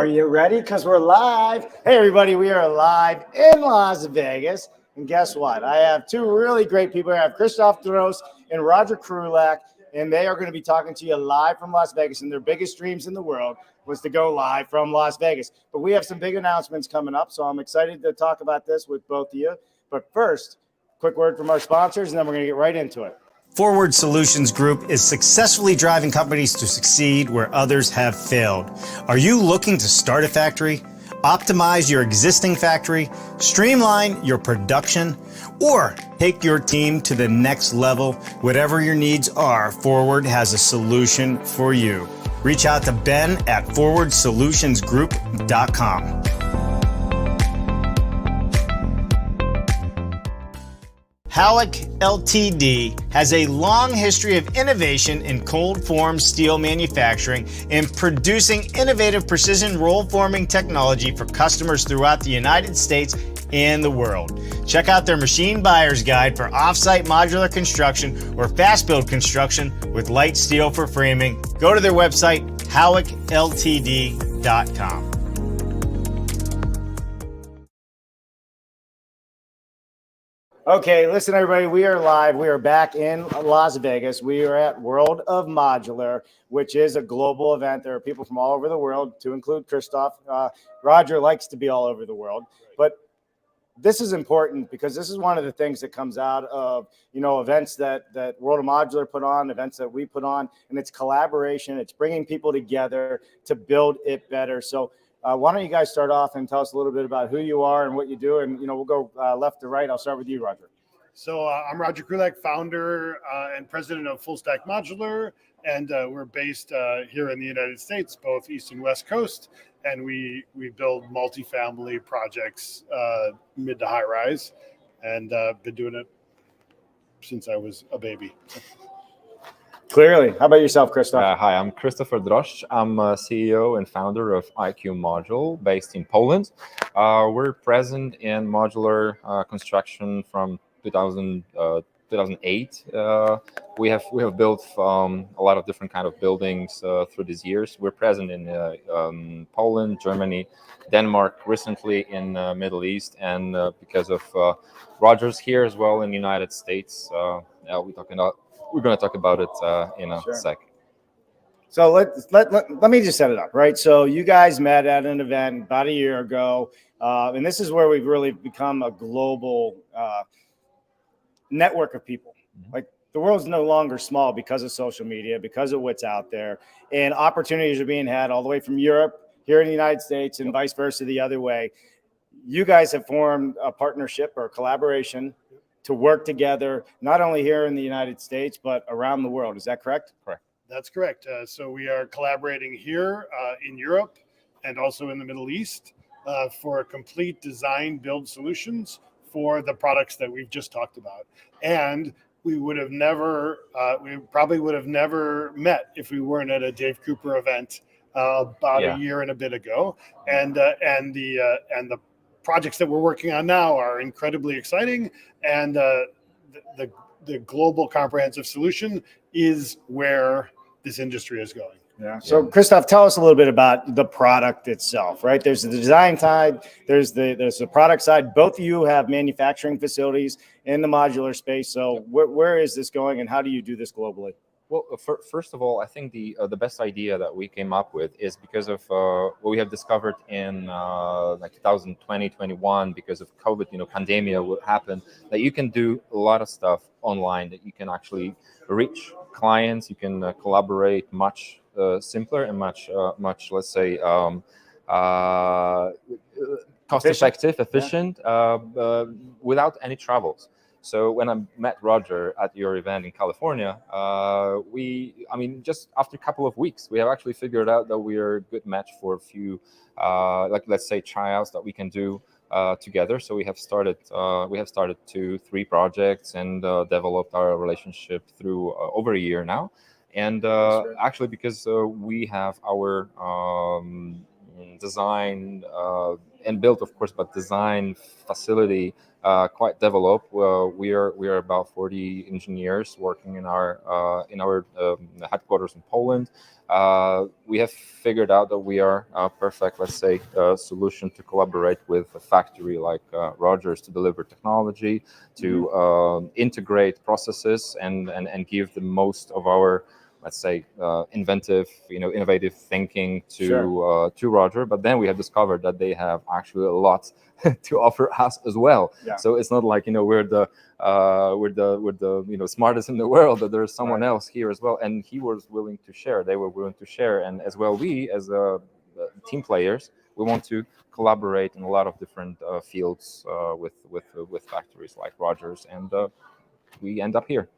Are you ready? Because we're live. Hey, everybody, we are live in Las Vegas. And guess what? I have two really great people here. I have Krzysztof Droszcz and Roger Krulak, and they are going to be talking to you live from Las Vegas. And their biggest dreams in the world was to go live from Las Vegas. But we have some big announcements coming up, so I'm excited to talk about this with both of you. But first, quick word from our sponsors, and then we're going to get right into it. Forward Solutions Group is successfully driving companies to succeed where others have failed. Are you looking to start a factory, optimize your existing factory, streamline your production, or take your team to the next level? Whatever your needs are, Forward has a solution for you. Reach out to Ben at forwardsolutionsgroup.com. Halleck Ltd. has a long history of innovation in cold form steel manufacturing and producing innovative precision roll forming technology for customers throughout the United States and the world. Check out their machine buyer's guide for off-site modular construction or fast build construction with light steel for framing. Go to their website, halleckltd.com. Okay, listen, everybody, we are live. We are back in Las Vegas. We are at World of Modular, which is a global event. There are people from all over the world, to include Krzysztof. Roger likes to be all over the world. But this is important because this is one of the things that comes out of, events that World of Modular put on, events that we put on, and it's collaboration. It's bringing people together to build it better. So why don't you guys start off and tell us a little bit about who you are and what you do, and we'll go left to right. I'll start with you, Roger. So I'm Roger Krulak, founder and president of Full Stack Modular, and we're based here in the United States, both East and West Coast, and we build multifamily projects, mid to high rise, and been doing it since I was a baby. Clearly. How about yourself, Krzysztof? Hi, I'm Krzysztof Droszcz. I'm CEO and founder of IQ Module, based in Poland. We're present in modular construction from 2008. We have built a lot of different kind of buildings through these years. We're present in Poland, Germany, Denmark, recently in Middle East, and because of Roger's here as well in the United States. We're going to talk about it in a sec. So let me just set it up, right? So you guys met at an event about a year ago, and this is where we've really become a global network of people. Like, the world's no longer small because of social media, because of what's out there, and opportunities are being had all the way from Europe here in the United States and vice versa the other way. You guys have formed a partnership or a collaboration to work together, not only here in the United States, but around the world. Is that correct? Correct. That's correct. So we are collaborating here in Europe and also in the Middle East for complete design build solutions for the products that we've just talked about. And we probably would have never met if we weren't at a Dave Cooper event about a year and a bit ago. And the projects that we're working on now are incredibly exciting, and the global comprehensive solution is where this industry is going. Yeah. So, Krzysztof, tell us a little bit about the product itself, right? There's the design side, there's the product side. Both of you have manufacturing facilities in the modular space. So where is this going, and how do you do this globally? Well, first of all, I think the best idea that we came up with is because of what we have discovered in 2020, 21, because of COVID, pandemia would happen, that you can do a lot of stuff online, that you can actually reach clients, you can collaborate much simpler and much, let's say, cost-effective, efficient, without any travels. So when I met Roger at your event in California, just after a couple of weeks, we have actually figured out that we are a good match for a few, let's say, tryouts that we can do together. So we have started 2-3 projects and developed our relationship through over a year now. And actually, because we have our design and built, of course, but design facility quite developed. We are about 40 engineers working in our headquarters in Poland. We have figured out that we are a perfect, let's say, solution to collaborate with a factory like Rogers to deliver technology, to integrate processes, and give the most of our, let's say, innovative thinking to Roger. But then we have discovered that they have actually a lot to offer us as well. Yeah. So it's not like we're the smartest in the world. That there's someone else here as well, and he was willing to share. They were willing to share, and as well we as team players, we want to collaborate in a lot of different fields with factories like Rogers, and we end up here.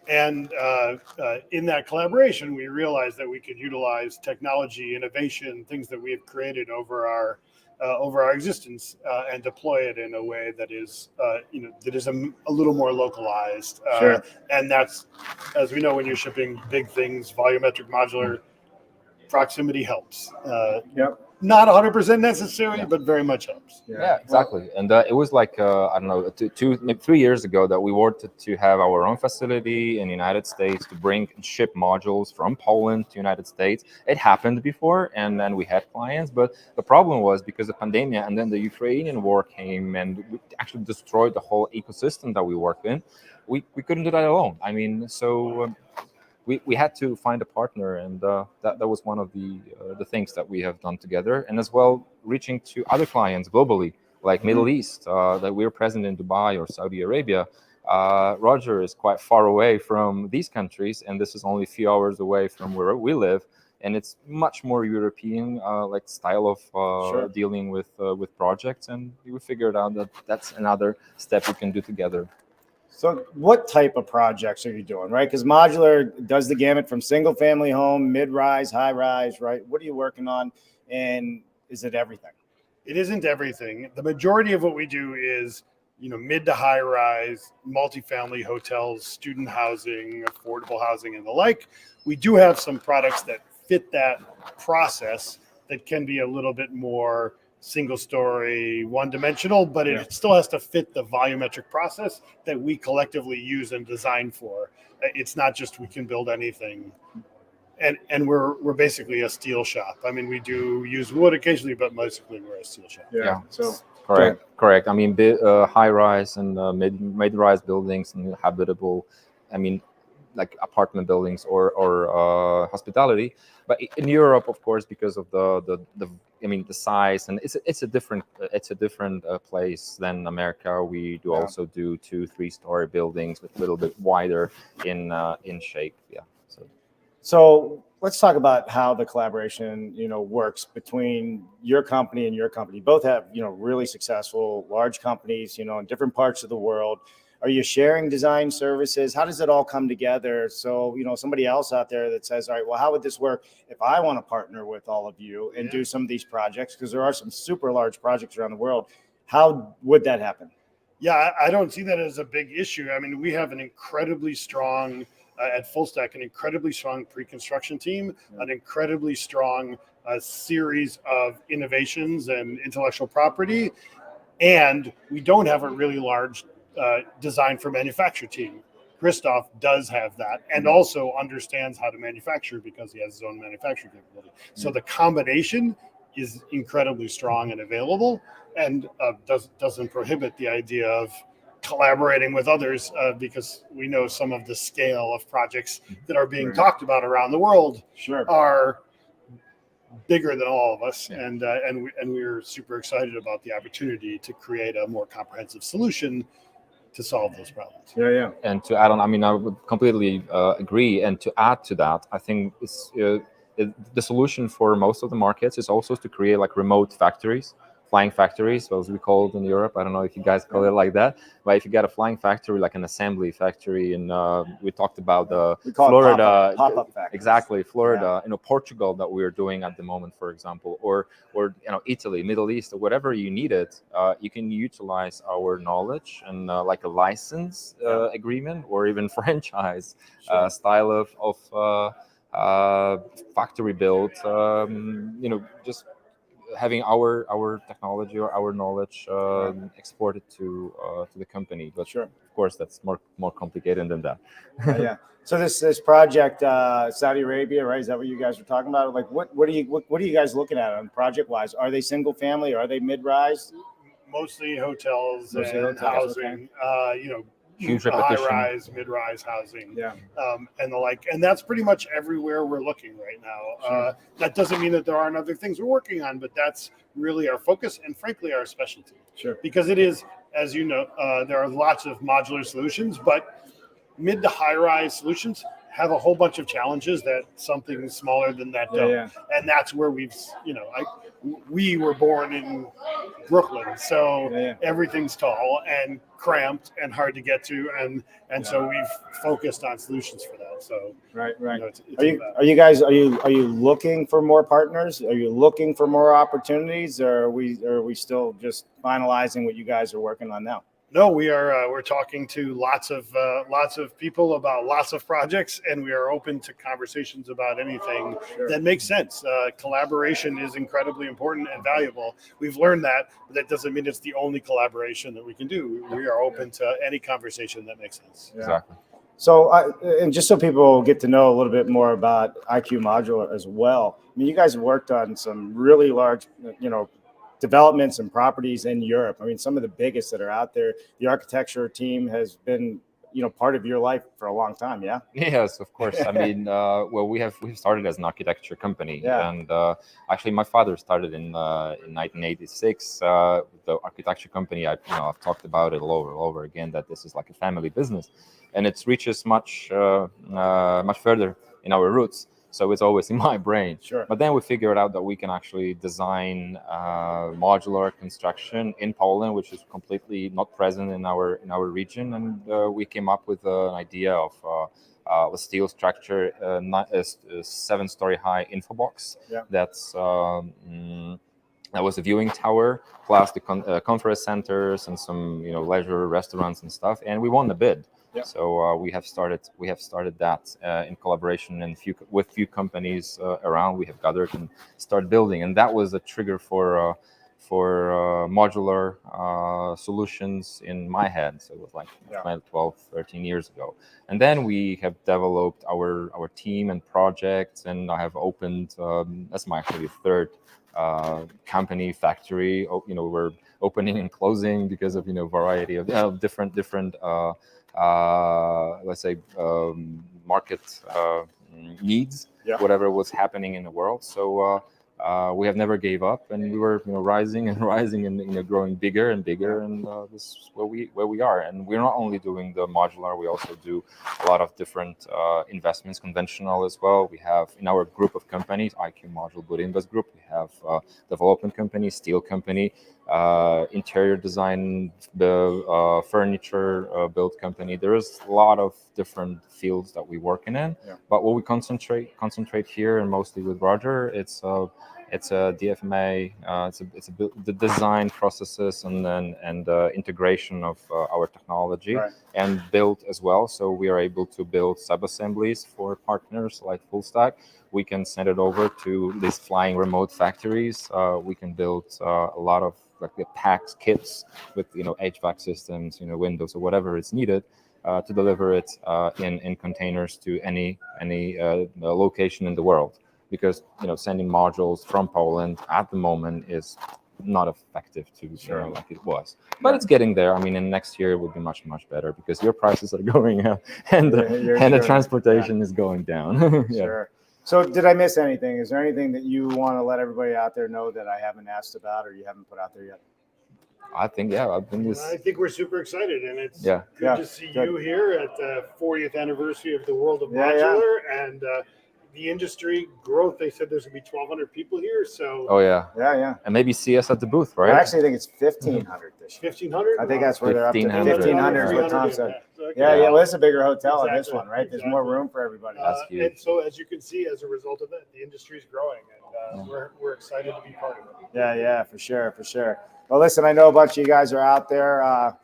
And in that collaboration, we realized that we could utilize technology, innovation, things that we have created over our existence, and deploy it in a way that is, a little more localized. Sure. And that's, as we know, when you're shipping big things, volumetric modular proximity helps. Yep. Not 100% necessary, but very much helps. Yeah, exactly. And it was like, I don't know, 3 years ago that we wanted to have our own facility in the United States to bring and ship modules from Poland to United States. It happened before, and then we had clients. But the problem was because of pandemic, and then the Ukrainian war came, and we actually destroyed the whole ecosystem that we worked in. We couldn't do that alone. I mean, so... We had to find a partner, and that was one of the things that we have done together, and as well reaching to other clients globally, like Middle East, that we're present in Dubai or Saudi Arabia. Roger is quite far away from these countries, and this is only a few hours away from where we live, and it's much more European like style of dealing with projects, and we figured out that that's another step we can do together. So what type of projects are you doing, right? Because modular does the gamut from single family home, mid-rise, high-rise, right? What are you working on, and is it everything? It isn't everything. The majority of what we do is, mid to high-rise, multifamily hotels, student housing, affordable housing, and the like. We do have some products that fit that process that can be a little bit more single story, one-dimensional, but it still has to fit the volumetric process that we collectively use and design for. It's not just we can build anything, and we're basically a steel shop. I mean, we do use wood occasionally, but mostly we're a steel shop. Yeah. So correct. I mean, high-rise and mid-rise buildings and habitable. I mean, like apartment buildings or hospitality. But in Europe, of course, because of the size, and it's a different place than America. We do also do 2-3 story buildings with a little bit wider in shape. Yeah. So let's talk about how the collaboration works between your company and your company. Both have really successful large companies in different parts of the world. Are you sharing design services? How does it all come together? So, somebody else out there that says, all right, well, how would this work if I want to partner with all of you and do some of these projects? Because there are some super large projects around the world. How would that happen? Yeah, I don't see that as a big issue. I mean, we have an incredibly strong, at Full Stack, an incredibly strong pre-construction team, an incredibly strong series of innovations and intellectual property. And we don't have a really large design for manufacture team. Krzysztof does have that, and also understands how to manufacture because he has his own manufacturing capability. So the combination is incredibly strong and available, and doesn't prohibit the idea of collaborating with others, because we know some of the scale of projects that are being talked about around the world are bigger than all of us, and we're super excited about the opportunity to create a more comprehensive solution to solve those problems. Yeah. And to add on, I mean, I would completely agree. And to add to that, I think the solution for most of the markets is also to create like remote factories, flying factories, as we call it in Europe. I don't know if you guys call it like that, but if you got a flying factory, like an assembly factory, and we talked about Florida, pop-up factories. Exactly, Florida, Portugal that we're doing at the moment, for example, or Italy, Middle East, or whatever you need it, you can utilize our knowledge and like a license agreement or even franchise style of factory built, just having our technology or our knowledge exported to the company. But sure, of course, that's more complicated than that. Yeah. So this project, Saudi Arabia, right? Is that what you guys were talking about? Like, what are you guys looking at on project wise? Are they single family? Are they mid-rise? Mostly hotels Mostly and hotels, housing. Huge high repetition. rise, mid-rise housing, Yeah. And the like. And that's pretty much everywhere we're looking right now. Sure. That doesn't mean that there aren't other things we're working on, but that's really our focus and frankly our specialty. Sure. Because it is, as you know, there are lots of modular solutions, but mid to high rise solutions have a whole bunch of challenges that something smaller than that don't. Yeah. And that's where we were born in Brooklyn, so everything's tall and cramped and hard to get to, and so we've focused on solutions for that. So right. It's Are you guys looking for more partners? Are you looking for more opportunities, or are we still just finalizing what you guys are working on now? No, we are. We're talking to lots of people about lots of projects, and we are open to conversations about anything that makes sense. Collaboration is incredibly important and valuable. We've learned that, but that doesn't mean it's the only collaboration that we can do. We are open to any conversation that makes sense. Yeah. Exactly. So, and just so people get to know a little bit more about IQ Modular as well. I mean, you guys have worked on some really large, developments and properties in Europe. I mean, some of the biggest that are out there. The architecture team has been, part of your life for a long time. Yeah. Yes, of course. I mean, we've started as an architecture company, and actually, my father started in 1986. The architecture company, I've talked about it all over again. That this is like a family business, and it reaches much further in our roots. So it's always in my brain. Sure. But then we figured out that we can actually design modular construction in Poland, which is completely not present in our region. And we came up with an idea of a steel structure, a 7-story high info box. Yeah. That was a viewing tower, plus the conference centers and some leisure restaurants and stuff. And we won the bid. Yeah. So we have started that in collaboration and with few companies around. We have gathered and started building, and that was a trigger for modular solutions in my head. So it was like 12, 13 years ago. And then we have developed our team and projects, and I have opened that's my actually third company factory. We're opening and closing because of variety of different let's say market needs, whatever was happening in the world. So we have never gave up, and we were rising and rising and growing bigger and bigger, and this is where we are. And we're not only doing the modular, we also do a lot of different investments, conventional as well. We have in our group of companies, IQ Module Good Invest Group, we have development company, steel company, interior design, the furniture build company. There is a lot of different fields that we work in. But what we concentrate here, and mostly with Roger, it's a DFMA. It's the design processes and integration of our technology and build as well. So we are able to build sub-assemblies for partners like Full Stack. We can send it over to these flying remote factories. We can build a lot of like the packs kits with HVAC systems, windows or whatever is needed to deliver it in containers to any location in the world. Because sending modules from Poland at the moment is not effective to like it was, but it's getting there. I mean, in next year it will be much better because your prices are going up and the transportation is going down. Sure. So did I miss anything? Is there anything that you want to let everybody out there know that I haven't asked about or you haven't put out there yet? I think I think we're super excited, and it's good to see you here at the 40th anniversary of the World of Modular and the industry growth. They said there's gonna be 1,200 people here. So and maybe see us at the booth, right? I actually think it's 1,500 this year. 1,500. I think that's where they're up to 1,500 is what Tom said. Okay. Well, it's a bigger hotel than this one, right? There's more room for everybody. That's huge. And so, as you can see, as a result of that, the industry is growing, and we're excited to be part of it. Yeah, for sure. Well, listen, I know a bunch of you guys are out there.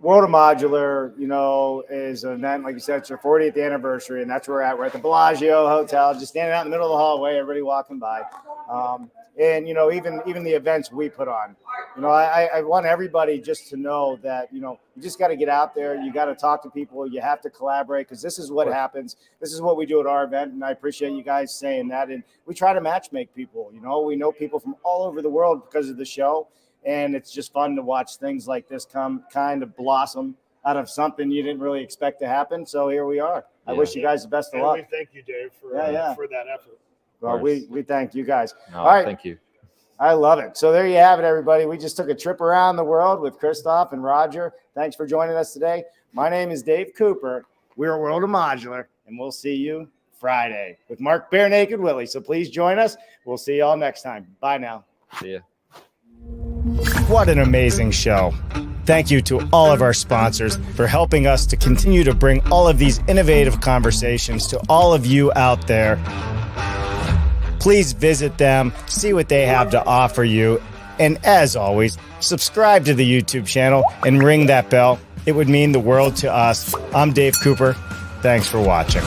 World of Modular, you know, is an event, like you said, it's your 40th anniversary, and that's where we're at. We're at the Bellagio Hotel, just standing out in the middle of the hallway, everybody walking by. And, you know, even the events we put on, you know, I want everybody just to know that, you know, you just got to get out there. You got to talk to people. You have to collaborate, because this is what happens. This is what we do at our event. And I appreciate you guys saying that. And we try to match make people, you know, we know people from all over the world because of the show. And it's just fun to watch things like this kind of blossom out of something you didn't really expect to happen. So here we are. I wish you guys the best of luck. We thank you, Dave, for that effort. Well, we thank you guys. No, all right. Thank you. I love it. So there you have it, everybody. We just took a trip around the world with Krzysztof and Roger. Thanks for joining us today. My name is Dave Cooper. We're World of Modular, and we'll see you Friday with Mark Bare Naked Willie. So please join us. We'll see you all next time. Bye now. See ya. What an amazing show. Thank you to all of our sponsors for helping us to continue to bring all of these innovative conversations to all of you out there. Please visit them, see what they have to offer you, and as always, subscribe to the YouTube channel and ring that bell. It would mean the world to us. I'm Dave Cooper. Thanks for watching.